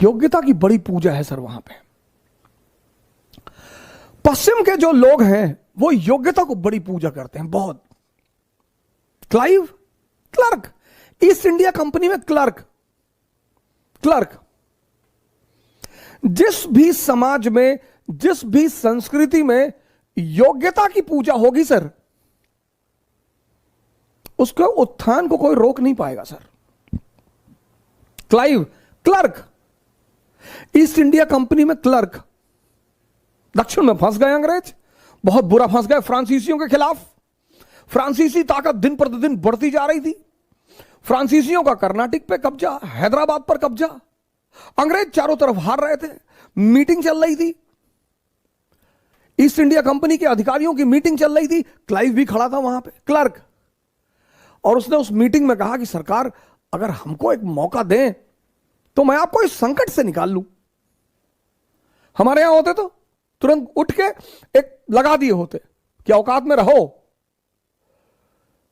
योग्यता की बड़ी पूजा है सर वहां पे। पश्चिम के जो लोग हैं वो योग्यता को बड़ी पूजा करते हैं बहुत। Clive clerk, east India company में क्लर्क। जिस भी समाज में, जिस भी संस्कृति में योग्यता की पूजा होगी सर, उसके उत्थान को कोई रोक नहीं पाएगा sir. Clive clerk, east India company में क्लर्क। दक्षिण में फंस गए अंग्रेज, बहुत बुरा फंस गए फ्रांसीसियों के खिलाफ। फ्रांसीसी ताकत दिन प्रतिदिन बढ़ती जा रही थी। फ्रांसीसियों का कर्नाटक पे कब्जा, हैदराबाद पर कब्जा, अंग्रेज चारों तरफ हार रहे थे। मीटिंग चल रही थी, ईस्ट इंडिया कंपनी के अधिकारियों की मीटिंग चल रही थी। क्लाइव भी खड़ा था वहां पे, क्लर्क। और उसने उस मीटिंग में कहा कि सरकार अगर हमको एक मौका दें तो मैं आपको इस संकट से निकाल लूं। हमारे यहां होते तो तुरंत उठ के एक लगा दिए होते कि औकात में रहो,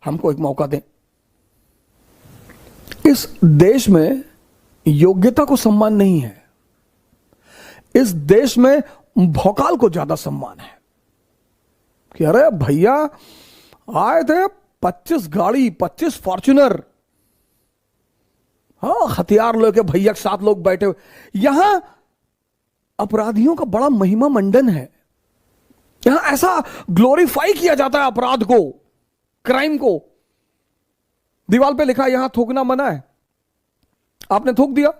हमको एक मौका दें। इस देश में योग्यता को सम्मान नहीं है। इस देश में भौकाल को ज्यादा सम्मान है कि अरे भैया आए थे 25 गाड़ी, 25 फॉर्च्यूनर, हाँ हथियार लेके भैया के साथ लोग बैठे हुए। यहां अपराधियों का बड़ा महिमा मंडन है। यहां ऐसा ग्लोरीफाई किया जाता है अपराध को, क्राइम को। दीवार पे लिखा है यहां थूकना मना है। आपने थूक दिया,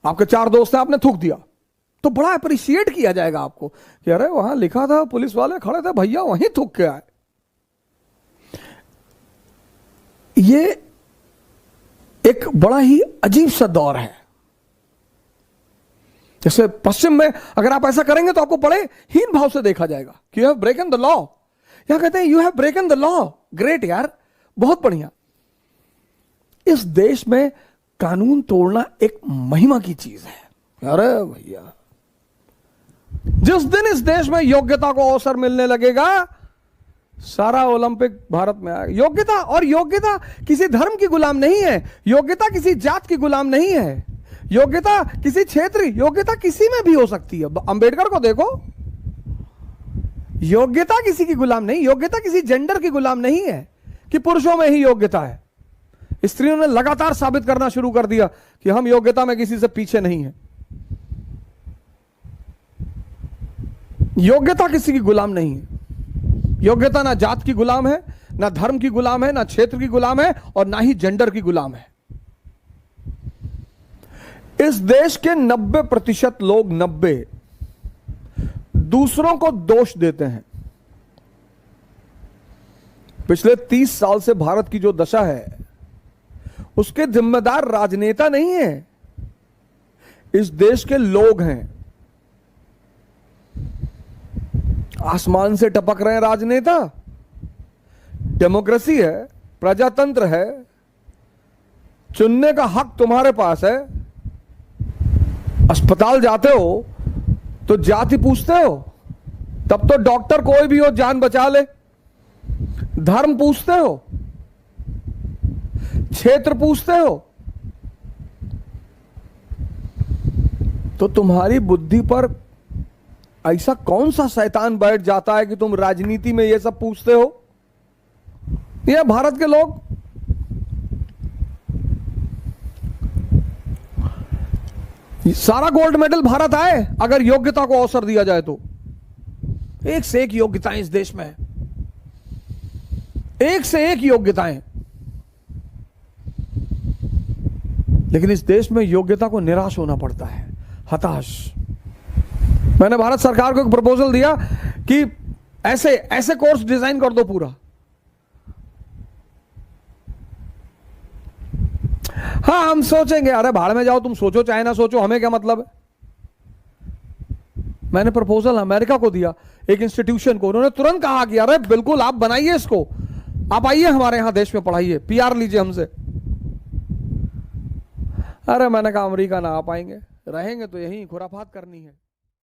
आपके 4 दोस्त हैं, आपने थूक दिया तो बड़ा अप्रिशिएट किया जाएगा आपको कि अरे वहां लिखा था, पुलिस वाले खड़े थे, भैया वहीं थूक के आए। ये एक बड़ा ही अजीब सा दौर है। जैसे पश्चिम में अगर आप ऐसा करेंगे तो आपको बड़े हीन भाव से देखा जाएगा कि यू हैव ब्रेकन द लॉ। यहां कहते हैं you have ब्रेकन the law, great यार, बहुत बढ़िया। इस देश में कानून तोड़ना एक महिमा की चीज है। अरे भैया जिस दिन इस देश में योग्यता को अवसर मिलने लगेगा, सारा ओलंपिक भारत में आएगा। योग्यता, और योग्यता किसी धर्म की गुलाम नहीं है, योग्यता किसी जात की गुलाम नहीं है, योग्यता किसी क्षेत्र, योग्यता किसी में भी हो सकती है। अंबेडकर को देखो, योग्यता किसी की गुलाम नहीं, योग्यता किसी जेंडर की गुलाम नहीं है कि पुरुषों में ही योग्यता है। स्त्रियों ने लगातार साबित करना शुरू कर दिया कि हम योग्यता में किसी से पीछे नहीं है। योग्यता किसी की गुलाम नहीं है। योग्यता ना जात की गुलाम है, ना धर्म की गुलाम है, ना क्षेत्र की गुलाम है, और ना ही जेंडर की गुलाम है। इस देश के 90% लोग, 90 दूसरों को दोष देते हैं। पिछले 30 साल से भारत की जो दशा है उसके जिम्मेदार राजनेता नहीं है, इस देश के लोग हैं। आसमान से टपक रहे हैं राजनेता। डेमोक्रेसी है, प्रजातंत्र है, चुनने का हक तुम्हारे पास है। अस्पताल जाते हो तो जाति पूछते हो, तब तो डॉक्टर कोई भी हो जान बचा ले। धर्म पूछते हो, क्षेत्र पूछते हो, तो तुम्हारी बुद्धि पर ऐसा कौन सा शैतान बैठ जाता है कि तुम राजनीति में ये सब पूछते हो? ये भारत के लोग। सारा गोल्ड मेडल भारत आए अगर योग्यता को अवसर दिया जाए तो। एक से एक योग्यताएं इस देश में है, एक से एक योग्यताएं। लेकिन इस देश में योग्यता को निराश होना पड़ता है, हताश। मैंने भारत सरकार को एक प्रपोजल दिया कि ऐसे ऐसे कोर्स डिजाइन कर दो पूरा। हाँ हम सोचेंगे, अरे भाड़ में जाओ, तुम सोचो चाहे ना सोचो, हमें क्या मतलब है। मैंने प्रपोजल अमेरिका को दिया, एक इंस्टीट्यूशन को। उन्होंने तुरंत कहा कि अरे बिल्कुल आप बनाइए इसको, आप आइए हमारे यहां देश में पढ़ाइए, पीआर लीजिए हमसे। अरे मैंने कहा अमेरिका ना आ पाएंगे, रहेंगे तो यहीं खुराफात करनी है।